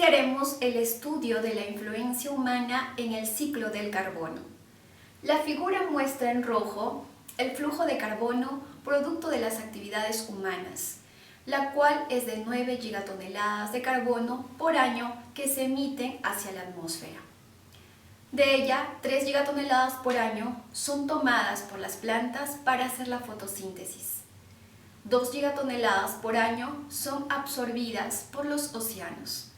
Iniciaremos el estudio de la influencia humana en el ciclo del carbono. La figura muestra en rojo el flujo de carbono producto de las actividades humanas, la cual es de 9 gigatoneladas de carbono por año que se emiten hacia la atmósfera. De ella, 3 gigatoneladas por año son tomadas por las plantas para hacer la fotosíntesis. 2 gigatoneladas por año son absorbidas por los océanos,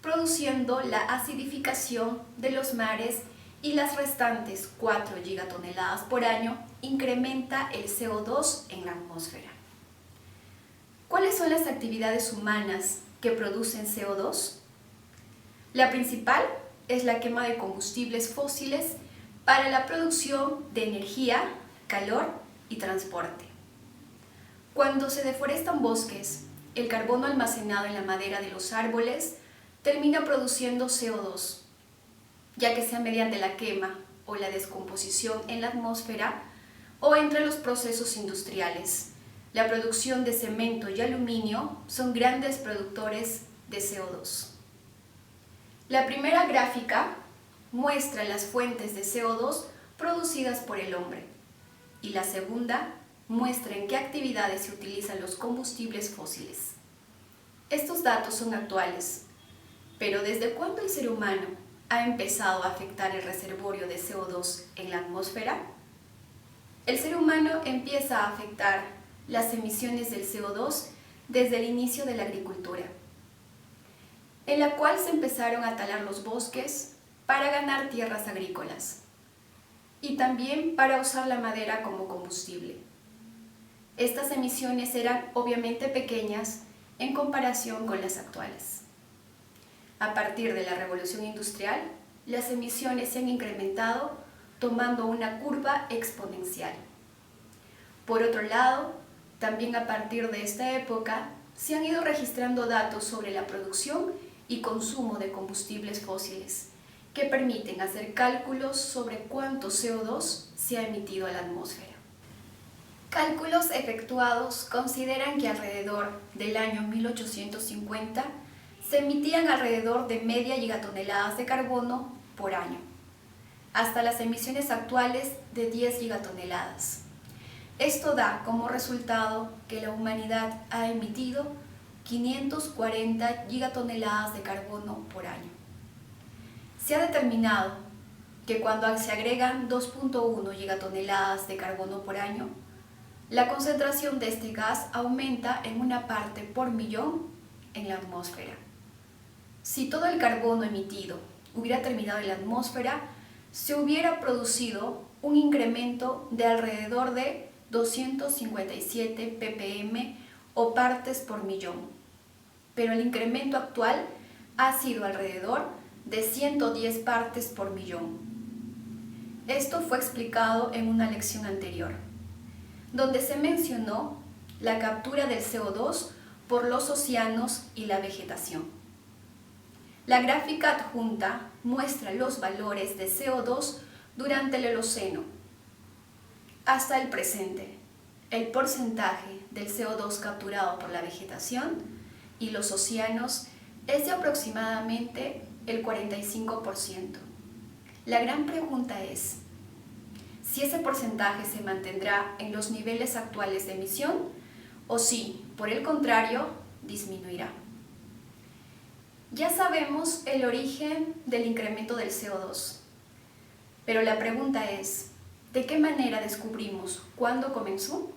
produciendo la acidificación de los mares, y las restantes 4 gigatoneladas por año incrementa el CO2 en la atmósfera. ¿Cuáles son las actividades humanas que producen CO2? La principal es la quema de combustibles fósiles para la producción de energía, calor y transporte. Cuando se deforestan bosques, el carbono almacenado en la madera de los árboles termina produciendo CO2, ya que sea mediante la quema o la descomposición en la atmósfera o entre los procesos industriales. La producción de cemento y aluminio son grandes productores de CO2. La primera gráfica muestra las fuentes de CO2 producidas por el hombre y la segunda muestra en qué actividades se utilizan los combustibles fósiles. Estos datos son actuales, pero ¿desde cuándo el ser humano ha empezado a afectar el reservorio de CO2 en la atmósfera? El ser humano empieza a afectar las emisiones del CO2 desde el inicio de la agricultura, en la cual se empezaron a talar los bosques para ganar tierras agrícolas y también para usar la madera como combustible. Estas emisiones eran obviamente pequeñas en comparación con las actuales. A partir de la revolución industrial, las emisiones se han incrementado tomando una curva exponencial. Por otro lado, también a partir de esta época, se han ido registrando datos sobre la producción y consumo de combustibles fósiles, que permiten hacer cálculos sobre cuánto CO2 se ha emitido a la atmósfera. Cálculos efectuados consideran que alrededor del año 1850 se emitían alrededor de media gigatoneladas de carbono por año, hasta las emisiones actuales de 10 gigatoneladas. Esto da como resultado que la humanidad ha emitido 540 gigatoneladas de carbono por año. Se ha determinado que cuando se agregan 2.1 gigatoneladas de carbono por año, la concentración de este gas aumenta en una parte por millón en la atmósfera. Si todo el carbono emitido hubiera terminado en la atmósfera, se hubiera producido un incremento de alrededor de 257 ppm o partes por millón, pero el incremento actual ha sido alrededor de 110 partes por millón. Esto fue explicado en una lección anterior, donde se mencionó la captura del CO2 por los océanos y la vegetación. La gráfica adjunta muestra los valores de CO2 durante el Holoceno hasta el presente, el porcentaje del CO2 capturado por la vegetación y los océanos es de aproximadamente el 45%. La gran pregunta es si ese porcentaje se mantendrá en los niveles actuales de emisión o si, por el contrario, disminuirá. Ya sabemos el origen del incremento del CO2, pero la pregunta es, ¿de qué manera descubrimos cuándo comenzó?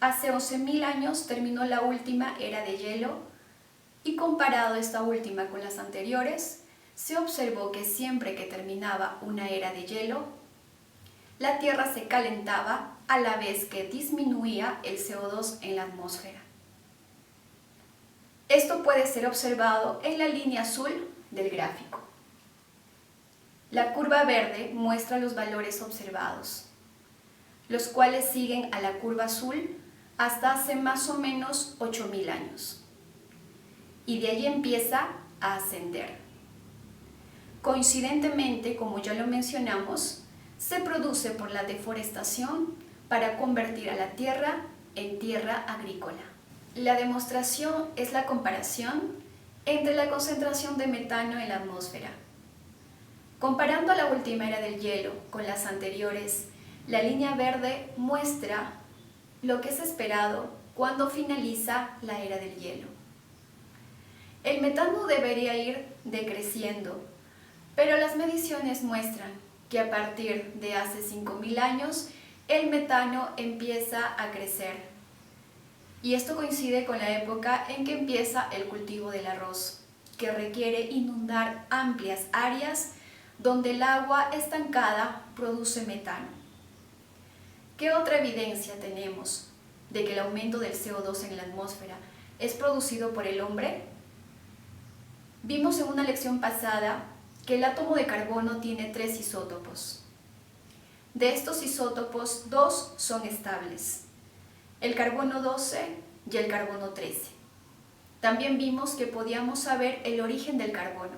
Hace 11.000 años terminó la última era de hielo y comparado esta última con las anteriores, se observó que siempre que terminaba una era de hielo, la Tierra se calentaba a la vez que disminuía el CO2 en la atmósfera. Esto puede ser observado en la línea azul del gráfico. La curva verde muestra los valores observados, los cuales siguen a la curva azul hasta hace más o menos 8.000 años. Y de ahí empieza a ascender. Coincidentemente, como ya lo mencionamos, se produce por la deforestación para convertir a la tierra en tierra agrícola. La demostración es la comparación entre la concentración de metano en la atmósfera. Comparando la última era del hielo con las anteriores, la línea verde muestra lo que es esperado cuando finaliza la era del hielo. El metano debería ir decreciendo, pero las mediciones muestran que a partir de hace 5.000 años el metano empieza a crecer. Y esto coincide con la época en que empieza el cultivo del arroz, que requiere inundar amplias áreas donde el agua estancada produce metano. ¿Qué otra evidencia tenemos de que el aumento del CO2 en la atmósfera es producido por el hombre? Vimos en una lección pasada que el átomo de carbono tiene 3 isótopos. De estos isótopos, 2 son estables, el carbono 12 y el carbono 13. También vimos que podíamos saber el origen del carbono,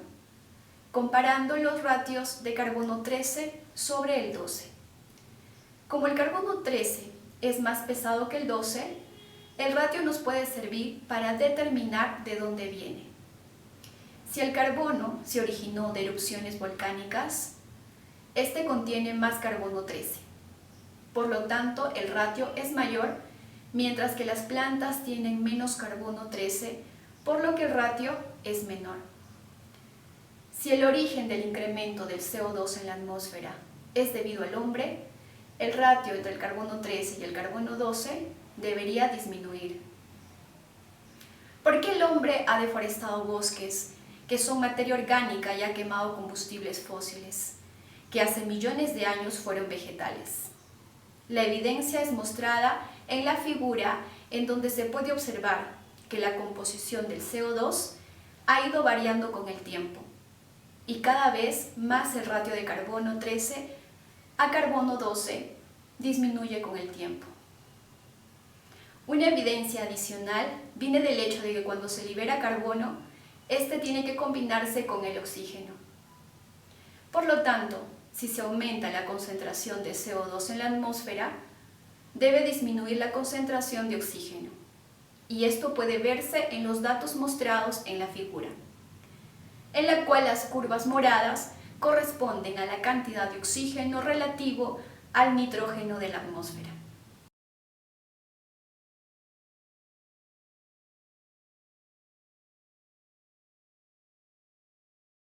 comparando los ratios de carbono 13 sobre el 12. Como el carbono 13 es más pesado que el 12, el ratio nos puede servir para determinar de dónde viene. Si el carbono se originó de erupciones volcánicas, este contiene más carbono 13. Por lo tanto, el ratio es mayor, mientras que las plantas tienen menos carbono 13, por lo que el ratio es menor. Si el origen del incremento del CO2 en la atmósfera es debido al hombre, el ratio entre el carbono 13 y el carbono 12 debería disminuir. ¿Por qué el hombre ha deforestado bosques que son materia orgánica y ha quemado combustibles fósiles, que hace millones de años fueron vegetales? La evidencia es mostrada en la figura, en donde se puede observar que la composición del CO2 ha ido variando con el tiempo, y cada vez más el ratio de carbono 13 a carbono 12 disminuye con el tiempo. Una evidencia adicional viene del hecho de que cuando se libera carbono, este tiene que combinarse con el oxígeno. Por lo tanto, si se aumenta la concentración de CO2 en la atmósfera, debe disminuir la concentración de oxígeno. Y esto puede verse en los datos mostrados en la figura, en la cual las curvas moradas corresponden a la cantidad de oxígeno relativo al nitrógeno de la atmósfera.